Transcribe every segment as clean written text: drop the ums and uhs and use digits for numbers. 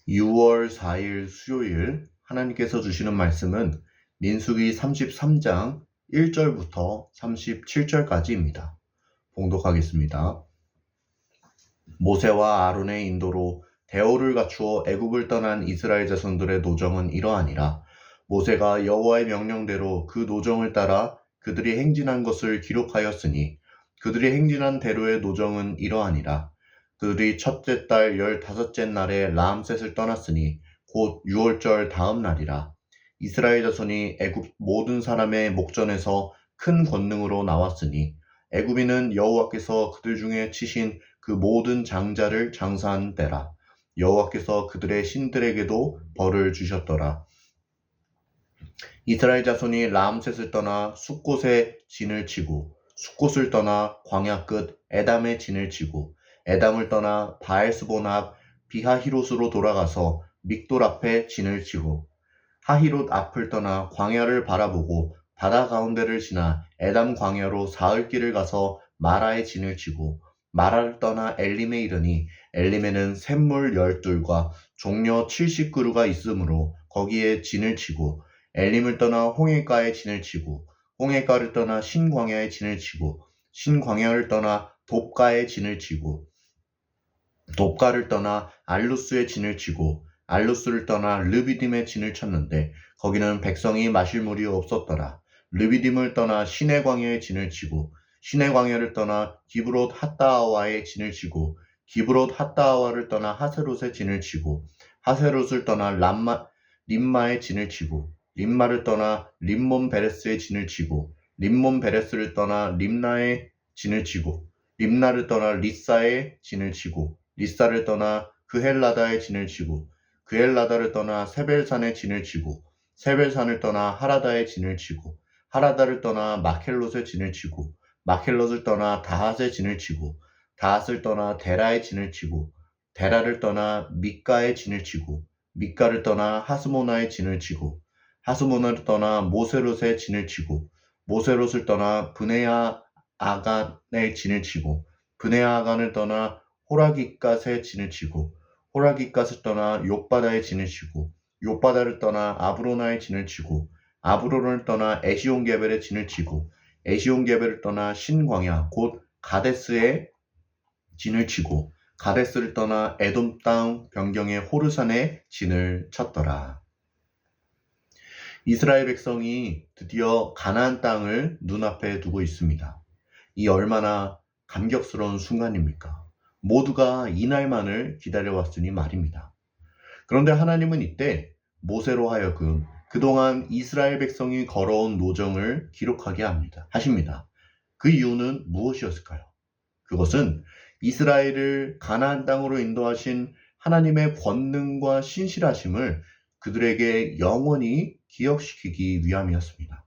6월 4일 수요일 하나님께서 주시는 말씀은 민수기 33장 1절부터 37절까지입니다. 봉독하겠습니다. 모세와 아론의 인도로 대오를 갖추어 애굽을 떠난 이스라엘 자손들의 노정은 이러하니라. 모세가 여호와의 명령대로 그 노정을 따라 그들이 행진한 것을 기록하였으니 그들이 행진한 대로의 노정은 이러하니라. 그들이 첫째 달 15째 날에 라암셋을 떠났으니 곧 6월절 다음 날이라. 이스라엘 자손이 애굽 모든 사람의 목전에서 큰 권능으로 나왔으니 애굽인은 여호와께서 그들 중에 치신 그 모든 장자를 장사한 때라. 여호와께서 그들의 신들에게도 벌을 주셨더라. 이스라엘 자손이 라암셋을 떠나 숫곳에 진을 치고 숫곳을 떠나 광야 끝 에담에 진을 치고 에담을 떠나 바알스본 앞 비하히롯으로 돌아가서 믹돌 앞에 진을 치고 하히롯 앞을 떠나 광야를 바라보고 바다 가운데를 지나 에담 광야로 사흘 길을 가서 마라에 진을 치고 마라를 떠나 엘림에 이르니 엘림에는 샘물 12과 종려 70그루가 있으므로 거기에 진을 치고 엘림을 떠나 홍해가에 진을 치고 홍해가를 떠나 신광야에 진을 치고 신광야를 떠나 돕가에 진을 치고 돕가를 떠나 알루스에 진을 치고 알루스를 떠나 르비딤에 진을 쳤는데 거기는 백성이 마실 물이 없었더라. 르비딤을 떠나 시내 광야에 진을 치고 시내 광야를 떠나 기브롯 핫다아와에 진을 치고 기브롯 핫다아와를 떠나 하세롯에 진을 치고 하세롯을 떠나 림마에 진을 치고 림마를 떠나 림몬 베레스에 진을 치고 림몬 베레스를 떠나 림나에 진을 치고 림나를 떠나 리사에 진을 치고 리사를 떠나 그헬라다에 진을 치고 그헬라다를 떠나 세벨산에 진을 치고 세벨산을 떠나 하라다에 진을 치고 하라다를 떠나 마켈롯에 진을 치고 마켈롯을 떠나 다핫에 진을 치고 다핫을 떠나 데라에 진을 치고 데라를 떠나 미가에 진을 치고 미가를 떠나 하스모나에 진을 치고 하스모나를 떠나 모세롯에 진을 치고 모세롯을 떠나 브네아 아간에 진을 치고 브네아 아간을 떠나 호라깃갓에 진을 치고 호라깃갓을 떠나 욥바다에 진을 치고 욥바다를 떠나 아브로나에 진을 치고 아브로나를 떠나 에시온게벨에 진을 치고 에시온게벨을 떠나 신광야 곧 가데스에 진을 치고 가데스를 떠나 에돔 땅 변경의 호르산에 진을 쳤더라. 이스라엘 백성이 드디어 가나안 땅을 눈앞에 두고 있습니다. 이 얼마나 감격스러운 순간입니까? 모두가 이날만을 기다려왔으니 말입니다. 그런데 하나님은 이때 모세로 하여금 그동안 이스라엘 백성이 걸어온 노정을 기록하게 하십니다. 그 이유는 무엇이었을까요? 그것은 이스라엘을 가나안 땅으로 인도하신 하나님의 권능과 신실하심을 그들에게 영원히 기억시키기 위함이었습니다.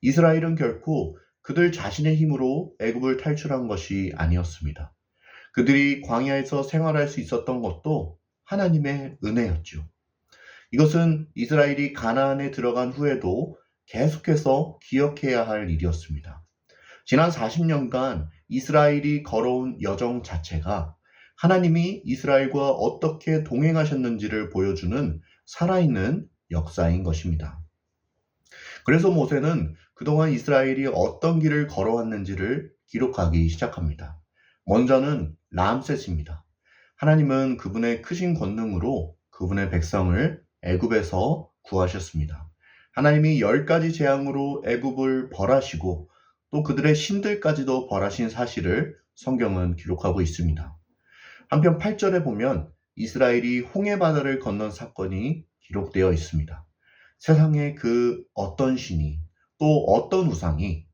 이스라엘은 결코 그들 자신의 힘으로 애굽을 탈출한 것이 아니었습니다. 그들이 광야에서 생활할 수 있었던 것도 하나님의 은혜였죠. 이것은 이스라엘이 가나안에 들어간 후에도 계속해서 기억해야 할 일이었습니다. 지난 40년간 이스라엘이 걸어온 여정 자체가 하나님이 이스라엘과 어떻게 동행하셨는지를 보여주는 살아있는 역사인 것입니다. 그래서 모세는 그동안 이스라엘이 어떤 길을 걸어왔는지를 기록하기 시작합니다. 먼저는 라암셋입니다. 하나님은 그분의 크신 권능으로 그분의 백성을 애굽에서 구하셨습니다. 하나님이 10가지 재앙으로 애굽을 벌하시고 또 그들의 신들까지도 벌하신 사실을 성경은 기록하고 있습니다. 한편 8절에 보면 이스라엘이 홍해바다를 건넌 사건이 기록되어 있습니다. 세상에 그 어떤 신이 또 어떤 우상이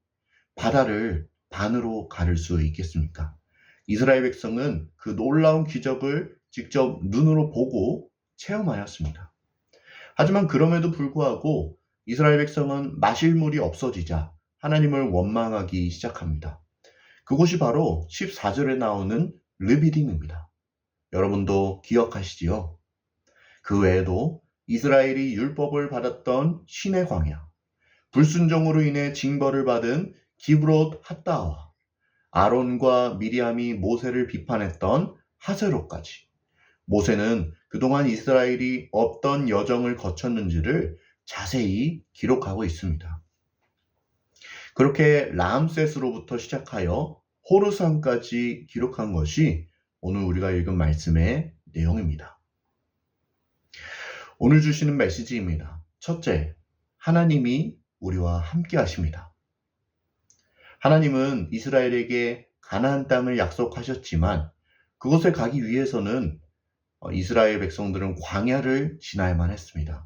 바다를 반으로 가를 수 있겠습니까? 이스라엘 백성은 그 놀라운 기적을 직접 눈으로 보고 체험하였습니다. 하지만 그럼에도 불구하고 이스라엘 백성은 마실 물이 없어지자 하나님을 원망하기 시작합니다. 그곳이 바로 14절에 나오는 르비딤입니다. 여러분도 기억하시지요? 그 외에도 이스라엘이 율법을 받았던 시내 광야, 불순종으로 인해 징벌을 받은 기브롯 핫다와 아론과 미리암이 모세를 비판했던 하세롯까지 모세는 그동안 이스라엘이 어떤 여정을 거쳤는지를 자세히 기록하고 있습니다. 그렇게 라암셋으로부터 시작하여 호르산까지 기록한 것이 오늘 우리가 읽은 말씀의 내용입니다. 오늘 주시는 메시지입니다. 첫째, 하나님이 우리와 함께 하십니다. 하나님은 이스라엘에게 가나안 땅을 약속하셨지만 그곳에 가기 위해서는 이스라엘 백성들은 광야를 지나야만 했습니다.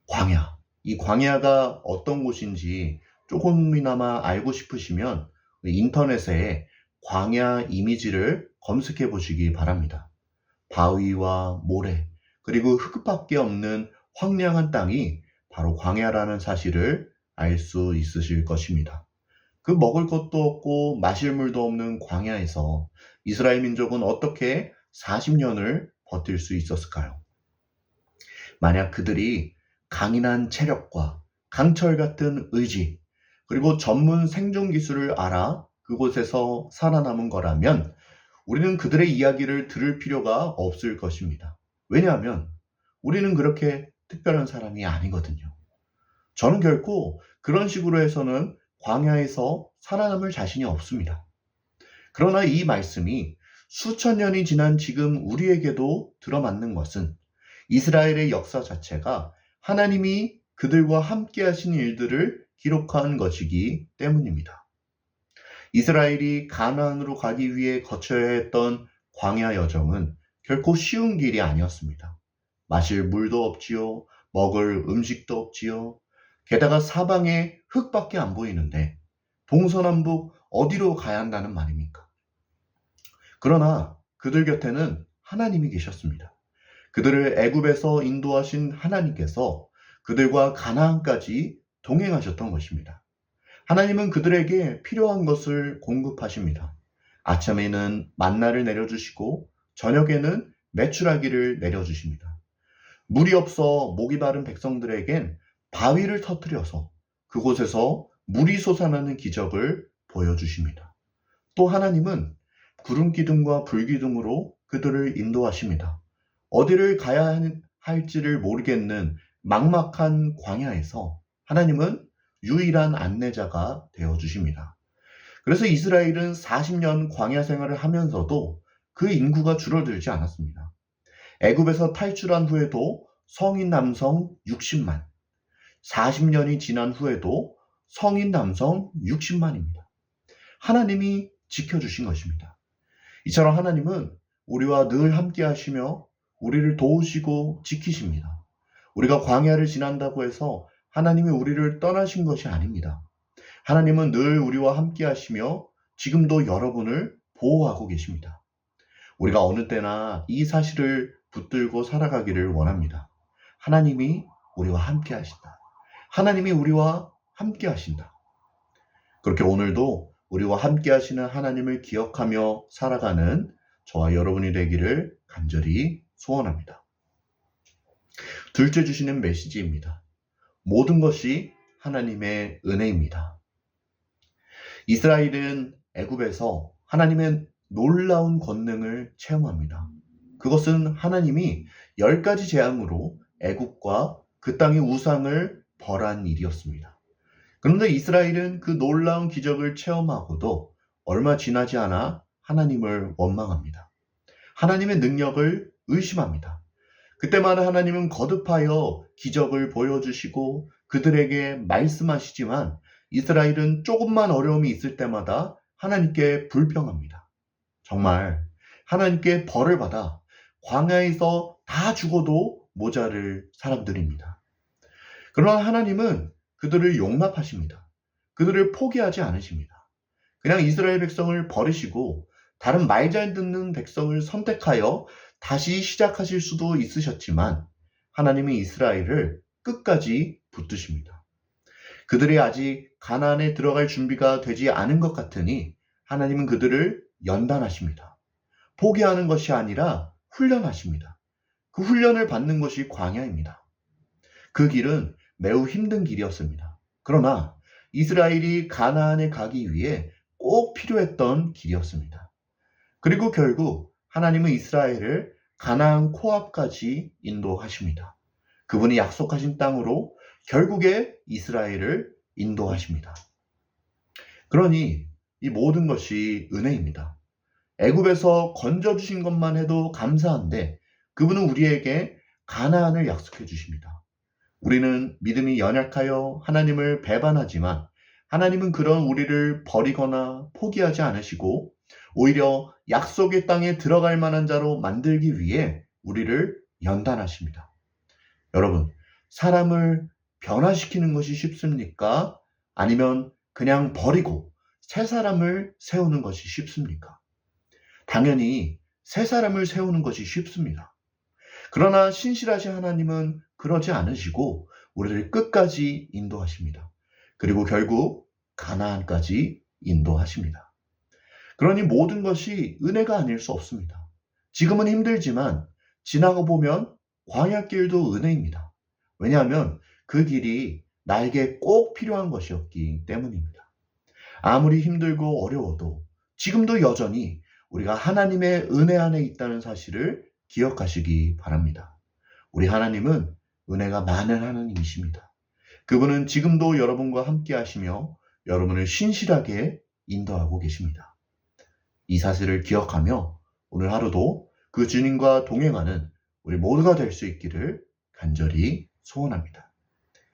광야. 이 광야가 어떤 곳인지 조금이나마 알고 싶으시면 인터넷에 광야 이미지를 검색해 보시기 바랍니다. 바위와 모래, 그리고 흙밖에 없는 황량한 땅이 바로 광야라는 사실을 알 수 있으실 것입니다. 그 먹을 것도 없고 마실 물도 없는 광야에서 이스라엘 민족은 어떻게 40년을 버틸 수 있었을까요? 만약 그들이 강인한 체력과 강철 같은 의지, 그리고 전문 생존 기술을 알아 그곳에서 살아남은 거라면 우리는 그들의 이야기를 들을 필요가 없을 것입니다. 왜냐하면 우리는 그렇게 특별한 사람이 아니거든요. 저는 결코 그런 식으로 해서는 광야에서 살아남을 자신이 없습니다. 그러나 이 말씀이 수천 년이 지난 지금 우리에게도 들어맞는 것은 이스라엘의 역사 자체가 하나님이 그들과 함께 하신 일들을 기록한 것이기 때문입니다. 이스라엘이 가나안으로 가기 위해 거쳐야 했던 광야 여정은 결코 쉬운 길이 아니었습니다. 마실 물도 없지요. 먹을 음식도 없지요. 게다가 사방에 흙밖에 안 보이는데 동서남북 어디로 가야 한다는 말입니까? 그러나 그들 곁에는 하나님이 계셨습니다. 그들을 애굽에서 인도하신 하나님께서 그들과 가나안까지 동행하셨던 것입니다. 하나님은 그들에게 필요한 것을 공급하십니다. 아침에는 만나를 내려주시고 저녁에는 메추라기를 내려주십니다. 물이 없어 목이 마른 백성들에겐 바위를 터뜨려서 그곳에서 물이 솟아나는 기적을 보여주십니다. 또 하나님은 구름 기둥과 불 기둥으로 그들을 인도하십니다. 어디를 가야 할지를 모르겠는 막막한 광야에서 하나님은 유일한 안내자가 되어주십니다. 그래서 이스라엘은 40년 광야 생활을 하면서도 그 인구가 줄어들지 않았습니다. 애굽에서 탈출한 후에도 성인 남성 60만, 40년이 지난 후에도 성인 남성 60만입니다. 하나님이 지켜주신 것입니다. 이처럼 하나님은 우리와 늘 함께 하시며 우리를 도우시고 지키십니다. 우리가 광야를 지난다고 해서 하나님이 우리를 떠나신 것이 아닙니다. 하나님은 늘 우리와 함께 하시며 지금도 여러분을 보호하고 계십니다. 우리가 어느 때나 이 사실을 붙들고 살아가기를 원합니다. 하나님이 우리와 함께 하신다. 하나님이 우리와 함께 하신다. 그렇게 오늘도 우리와 함께 하시는 하나님을 기억하며 살아가는 저와 여러분이 되기를 간절히 소원합니다. 둘째 주시는 메시지입니다. 모든 것이 하나님의 은혜입니다. 이스라엘은 애굽에서 하나님의 놀라운 권능을 체험합니다. 그것은 하나님이 10가지 재앙으로 애굽과 그 땅의 우상을 벌한 일이었습니다. 그런데 이스라엘은 그 놀라운 기적을 체험하고도 얼마 지나지 않아 하나님을 원망합니다. 하나님의 능력을 의심합니다. 그때마다 하나님은 거듭하여 기적을 보여주시고 그들에게 말씀하시지만 이스라엘은 조금만 어려움이 있을 때마다 하나님께 불평합니다. 정말 하나님께 벌을 받아 광야에서 다 죽어도 모자랄 사람들입니다. 그러나 하나님은 그들을 용납하십니다. 그들을 포기하지 않으십니다. 그냥 이스라엘 백성을 버리시고 다른 말 잘 듣는 백성을 선택하여 다시 시작하실 수도 있으셨지만 하나님이 이스라엘을 끝까지 붙드십니다. 그들이 아직 가나안에 들어갈 준비가 되지 않은 것 같으니 하나님은 그들을 연단하십니다. 포기하는 것이 아니라 훈련하십니다. 그 훈련을 받는 것이 광야입니다. 그 길은 매우 힘든 길이었습니다. 그러나 이스라엘이 가나안에 가기 위해 꼭 필요했던 길이었습니다. 그리고 결국 하나님은 이스라엘을 가나안 코앞까지 인도하십니다. 그분이 약속하신 땅으로 결국에 이스라엘을 인도하십니다. 그러니 이 모든 것이 은혜입니다. 애굽에서 건져주신 것만 해도 감사한데 그분은 우리에게 가나안을 약속해 주십니다. 우리는 믿음이 연약하여 하나님을 배반하지만 하나님은 그런 우리를 버리거나 포기하지 않으시고 오히려 약속의 땅에 들어갈 만한 자로 만들기 위해 우리를 연단하십니다. 여러분, 사람을 변화시키는 것이 쉽습니까? 아니면 그냥 버리고 새 사람을 세우는 것이 쉽습니까? 당연히 새 사람을 세우는 것이 쉽습니다. 그러나 신실하신 하나님은 그러지 않으시고 우리를 끝까지 인도하십니다. 그리고 결국 가나안까지 인도하십니다. 그러니 모든 것이 은혜가 아닐 수 없습니다. 지금은 힘들지만 지나고 보면 광야길도 은혜입니다. 왜냐하면 그 길이 나에게 꼭 필요한 것이었기 때문입니다. 아무리 힘들고 어려워도 지금도 여전히 우리가 하나님의 은혜 안에 있다는 사실을 기억하시기 바랍니다. 우리 하나님은 은혜가 많은 하나님이십니다. 그분은 지금도 여러분과 함께 하시며 여러분을 신실하게 인도하고 계십니다. 이 사실을 기억하며 오늘 하루도 그 주님과 동행하는 우리 모두가 될 수 있기를 간절히 소원합니다.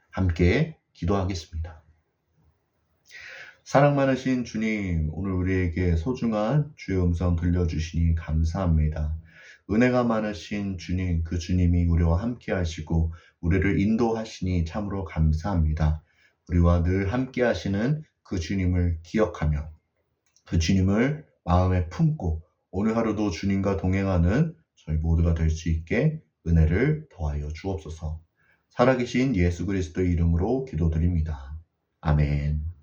함께 기도하겠습니다. 사랑 많으신 주님, 오늘 우리에게 소중한 주의 음성 들려주시니 감사합니다. 은혜가 많으신 주님, 그 주님이 우리와 함께 하시고 우리를 인도하시니 참으로 감사합니다. 우리와 늘 함께 하시는 그 주님을 기억하며 그 주님을 마음에 품고 오늘 하루도 주님과 동행하는 저희 모두가 될 수 있게 은혜를 더하여 주옵소서. 살아계신 예수 그리스도의 이름으로 기도드립니다. 아멘.